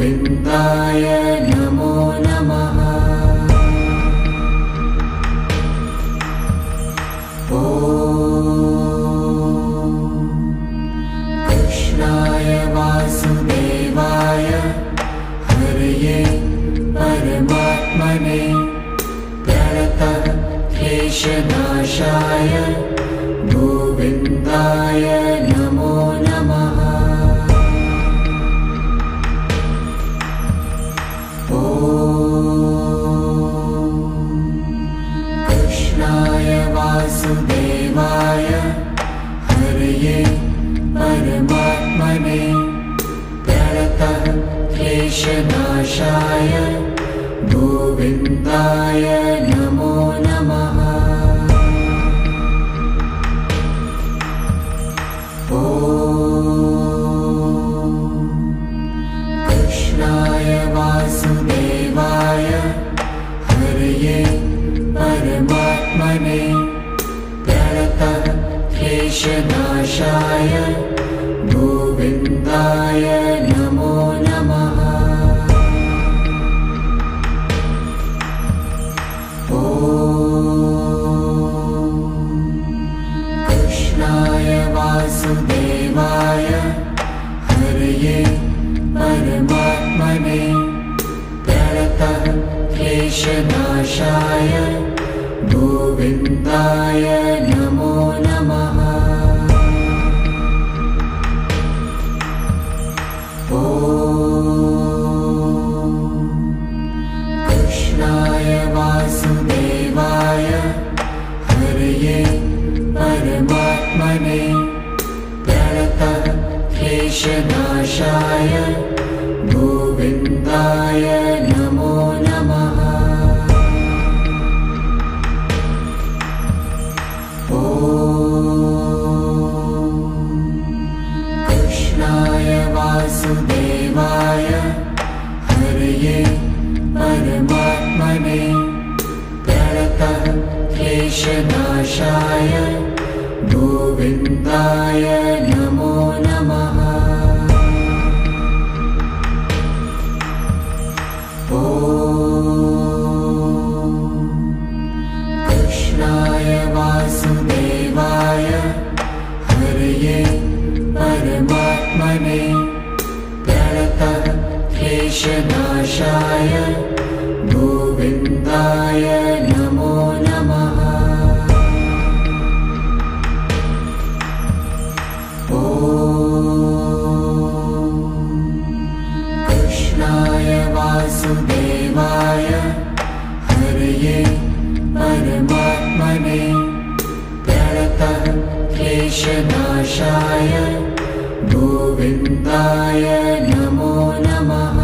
गोविन्दाय नमो नमः। कृष्णाय वासुदेवाय हरये परमात्मने प्रणतक्लेशनाशाय गोविन्दाय नमो नमः। कृष्णाय वासुदेवाय हरये परमात्मने प्रणतक्लेशनाशाय गोविन्दाय नमो नमः। कृष्णाय वासुदेवाय हरये परमात्मने प्रणतक्लेशनाशाय गोविन्दाय नमो नमः। कृष्णाय वासुदेवाय हरये परमात्मने प्रणतक्लेशनाशाय गोविन्दाय नमो नमः। कृष्णाय वासुदेवाय हरये परमात्मने प्रणतक्लेशनाशाय गोविन्दाय नमो नमः। कृष्णाय वासुदेवाय हरये परमात्मने प्रणतक्लेशनाशाय गोविन्दाय नमो नमः। कृष्णाय वासुदेवाय हरये परमात्मने प्रणतक्लेशनाशाय गोविन्दाय नमो नमः। कृष्णाय वासुदेवाय हरये परमात्मने प्रणतक्लेशनाशाय गोविन्दाय नमो नमः।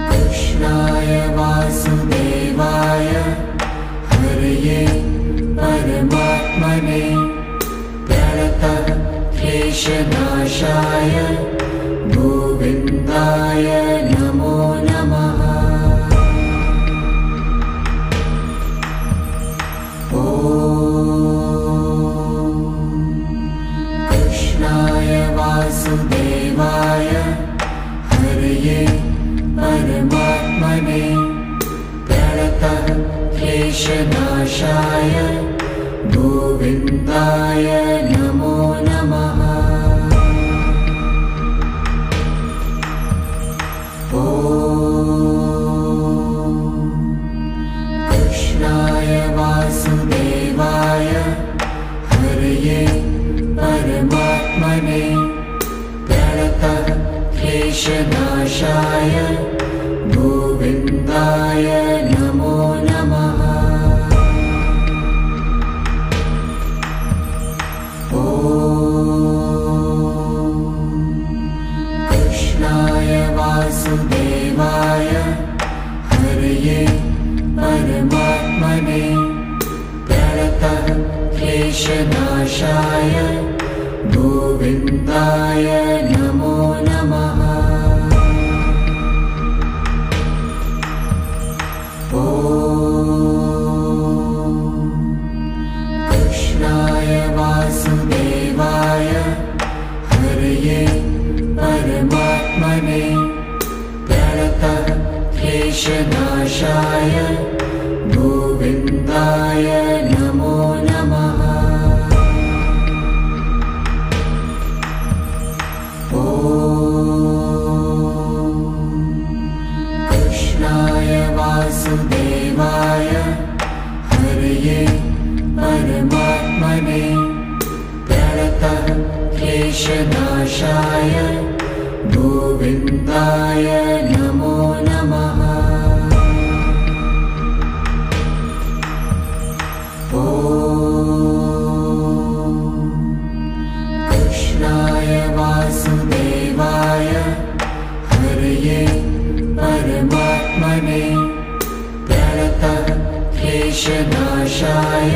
कृष्णाय वासुदेवाय हरये परमात्मने प्रणतक्लेशनाशाय गोविन्दाय नमो नमः। कृष्णाय वासुदेवाय हरये परमात्मने प्रणतक्लेशनाशाय गोविन्दाय नमो नमः। कृष्णाय वासुदेवाय हरये परमात्मने प्रणतक्लेशनाशाय गोविन्दाय नमो नमः। कृष्णाय वासुदेवाय हरये परमात्मने प्रणतक्लेशनाशाय गोविन्दाय नमो नमः। कृष्णाय वासुदेवाय हरये परमात्मने प्रणतः क्लेशनाशाय गोविन्दाय नमो नमः। कृष्णाय वासुदेवाय हरये परमात्मने प्रणतः क्लेशनाशाय गोविन्दाय नमो नमः। कृष्णाय वासुदेवाय हरये परमात्मने प्रणतः क्लेशनाशाय